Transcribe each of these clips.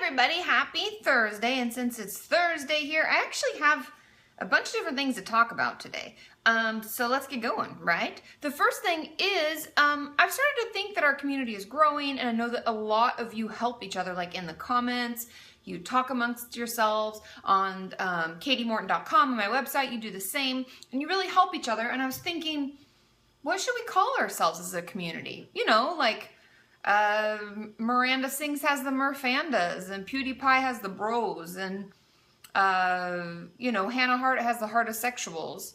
everybody, happy Thursday. And since it's Thursday here, I actually have a bunch of different things to talk about today. So let's get going, right? The first thing is, I've started to think that our community is growing, and I know that a lot of you help each other, like in the comments, you talk amongst yourselves on KatiMorton.com, on my website, you do the same, and you really help each other. And I was thinking, what should we call ourselves as a community? You know, like Miranda Sings has the Murfandas, and PewDiePie has the Bros, and you know, Hannah Hart has the Heartosexuals.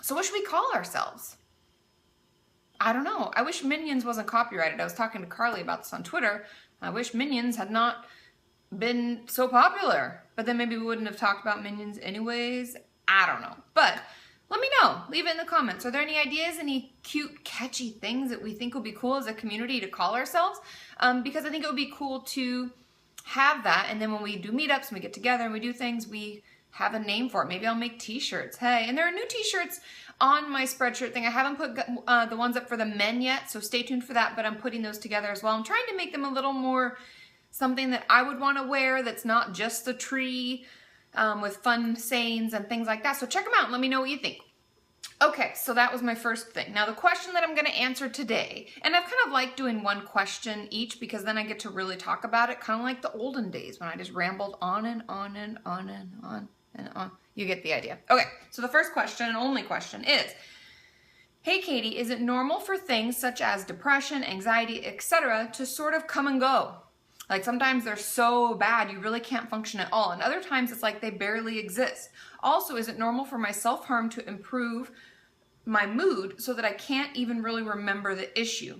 So what should we call ourselves? I don't know. I wish Minions wasn't copyrighted. I was talking to Carly about this on Twitter. I wish Minions had not been so popular. But then maybe we wouldn't have talked about Minions anyways. I don't know. But let me know. Leave it in the comments. Are there any ideas, any cute, catchy things that we think would be cool as a community to call ourselves? Because I think it would be cool to have that. And then when we do meetups and we get together and we do things, we have a name for it. Maybe I'll make t-shirts. Hey, and there are new t-shirts on my Spreadshirt thing. I haven't put the ones up for the men yet, so stay tuned for that, but I'm putting those together as well. I'm trying to make them a little more something that I would want to wear that's not just the tree, with fun sayings and things like that. So check them out and let me know what you think. Okay, so that was my first thing. Now the question that I'm going to answer today, and I've kind of liked doing one question each because then I get to really talk about it, kind of like the olden days when I just rambled on and on and on and on and on. You get the idea. Okay, so the first question and only question is, hey Katie, is it normal for things such as depression, anxiety, etc. to sort of come and go? Like sometimes they're so bad you really can't function at all, and other times it's like they barely exist. Also, is it normal for my self-harm to improve my mood so that I can't even really remember the issue?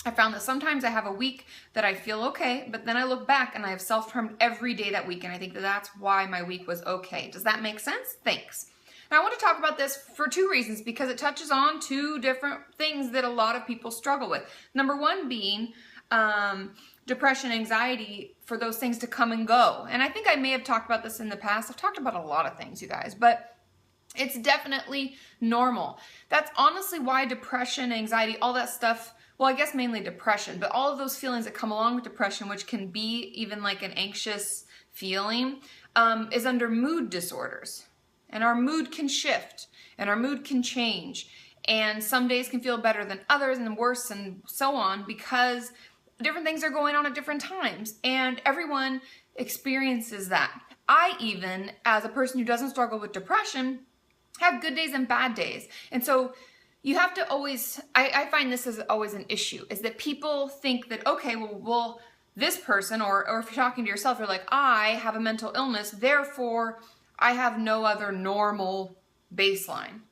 I found that sometimes I have a week that I feel okay, but then I look back and I have self-harmed every day that week, and I think that that's why my week was okay. Does that make sense? Thanks. Now I want to talk about this for two reasons, because it touches on two different things that a lot of people struggle with. Number one being depression, anxiety, for those things to come and go. And I think I may have talked about this in the past. I've talked about a lot of things, you guys, but it's definitely normal. That's honestly why depression, anxiety, all that stuff, well, I guess mainly depression, but all of those feelings that come along with depression, which can be even like an anxious feeling, is under mood disorders. And our mood can shift, and our mood can change. And some days can feel better than others, and worse, and so on, because different things are going on at different times, and everyone experiences that. I even, as a person who doesn't struggle with depression, have good days and bad days. And so you have to always, I find this is always an issue, is that people think that, okay, well this person, or if you're talking to yourself, you're like, I have a mental illness, therefore I have no other normal baseline.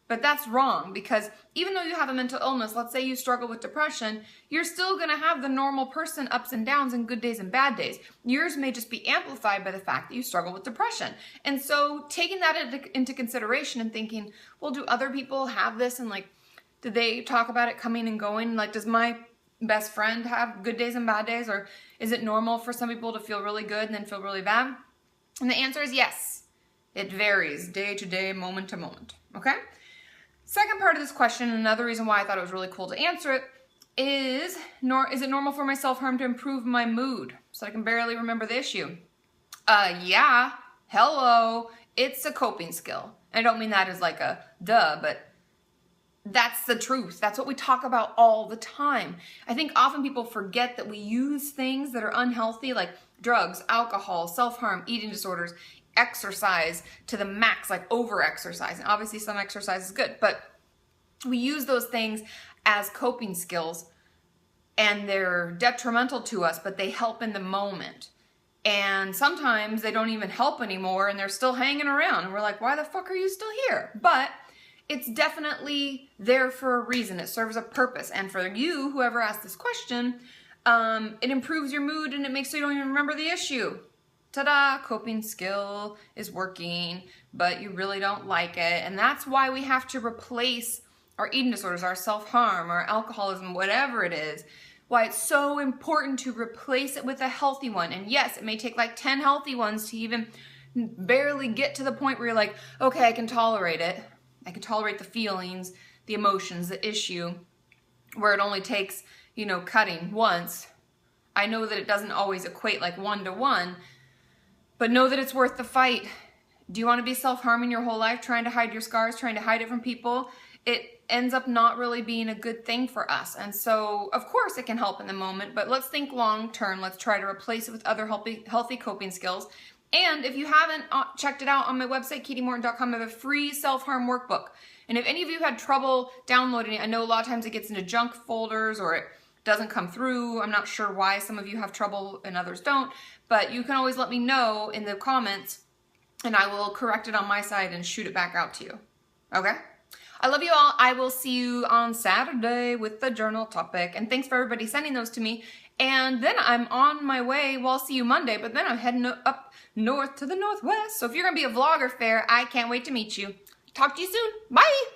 But that's wrong, because even though you have a mental illness, let's say you struggle with depression, you're still going to have the normal person ups and downs and good days and bad days. Yours may just be amplified by the fact that you struggle with depression. And so taking that into consideration and thinking, well, do other people have this? And like, do they talk about it coming and going? Like, does my best friend have good days and bad days? Or is it normal for some people to feel really good and then feel really bad? And the answer is yes. It varies day to day, moment to moment. Okay? Second part of this question, another reason why I thought it was really cool to answer it, is it normal for my self-harm to improve my mood so I can barely remember the issue? Yeah, hello, it's a coping skill. I don't mean that as like a duh, but that's the truth. That's what we talk about all the time. I think often people forget that we use things that are unhealthy, like drugs, alcohol, self-harm, eating disorders, exercise to the max, like over-exercise. And obviously some exercise is good, but we use those things as coping skills, and they're detrimental to us, but they help in the moment. And sometimes they don't even help anymore, and they're still hanging around, and we're like, why the fuck are you still here? But it's definitely there for a reason. It serves a purpose. And for you, whoever asked this question, it improves your mood, and it makes so you don't even remember the issue. Ta-da, coping skill is working, but you really don't like it. And that's why we have to replace our eating disorders, our self-harm, our alcoholism, whatever it is. Why it's so important to replace it with a healthy one. And yes, it may take like 10 healthy ones to even barely get to the point where you're like, okay, I can tolerate it. I can tolerate the feelings, the emotions, the issue, where it only takes, you know, cutting once I know that it doesn't always equate like 1-to-1, but know that it's worth the fight. Do you want to be self-harming your whole life, trying to hide your scars, trying to hide it from people? It ends up not really being a good thing for us. And so, of course, it can help in the moment, but let's think long-term. Let's try to replace it with other healthy coping skills. And if you haven't checked it out on my website, KatiMorton.com, I have a free self-harm workbook. And if any of you had trouble downloading it, I know a lot of times it gets into junk folders or it doesn't come through. I'm not sure why some of you have trouble and others don't, but you can always let me know in the comments and I will correct it on my side and shoot it back out to you. Okay? I love you all. I will see you on Saturday with the journal topic. And thanks for everybody sending those to me. And then I'm on my way. Well, I'll see you Monday, but then I'm heading up north to the northwest. So if you're going to be a vlogger fair, I can't wait to meet you. Talk to you soon. Bye.